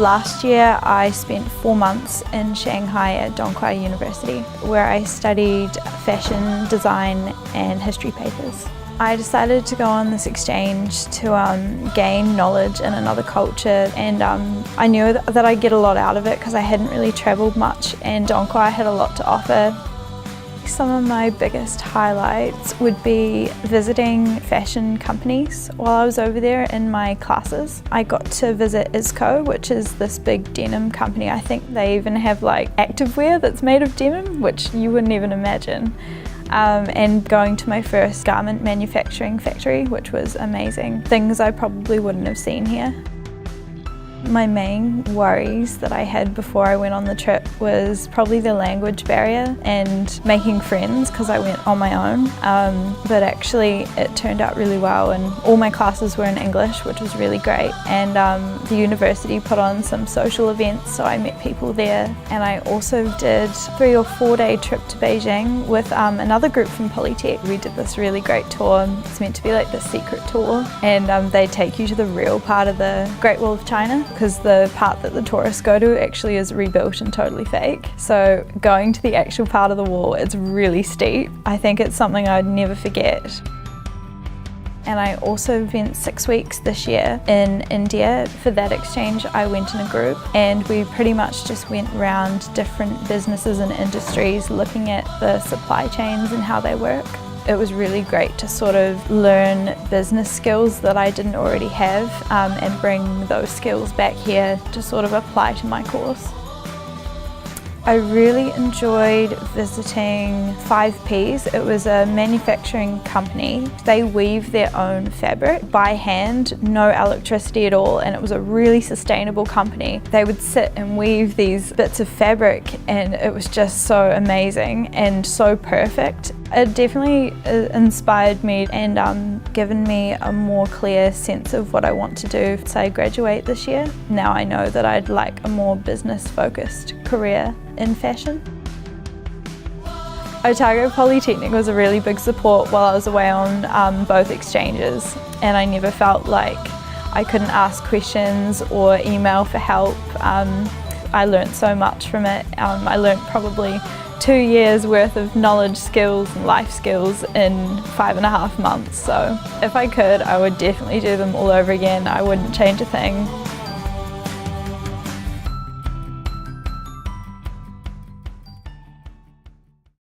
Last year I spent 4 months in Shanghai at Donghua University, where I studied fashion, design and history papers. I decided to go on this exchange to gain knowledge in another culture, and I knew that I'd get a lot out of it because I hadn't really travelled much and Donghua had a lot to offer. Some of my biggest highlights would be visiting fashion companies while I was over there in my classes. I got to visit ISCO, which is this big denim company. I think they even have like activewear that's made of denim, which you wouldn't even imagine. And going to my first garment manufacturing factory, which was amazing. Things I probably wouldn't have seen here. My main worries that I had before I went on the trip was probably the language barrier and making friends, because I went on my own. But actually it turned out really well, and all my classes were in English, which was really great. And the university put on some social events, so I met people there. And I also did a 3 or 4 day trip to Beijing with another group from Polytechnic. We did this really great tour. It's meant to be like the secret tour, and they take you to the real part of the Great Wall of China, because the part that the tourists go to actually is rebuilt and totally fake. So going to the actual part of the wall, it's really steep. I think it's something I'd never forget. And I also spent 6 weeks this year in India. For that exchange I went in a group, and we pretty much just went around different businesses and industries looking at the supply chains and how they work. It was really great to sort of learn business skills that I didn't already have, and bring those skills back here to sort of apply to my course. I really enjoyed visiting 5Ps. It was a manufacturing company. They weave their own fabric by hand, no electricity at all, and it was a really sustainable company. They would sit and weave these bits of fabric, and it was just so amazing and so perfect. It definitely inspired me and given me a more clear sense of what I want to do once I graduate this year. Now I know that I'd like a more business-focused career in fashion. Otago Polytechnic was a really big support while I was away on both exchanges, and I never felt like I couldn't ask questions or email for help. I learnt so much from it. I learnt probably 2 years worth of knowledge, skills and life skills in 5.5 months. So if I could, I would definitely do them all over again. I wouldn't change a thing.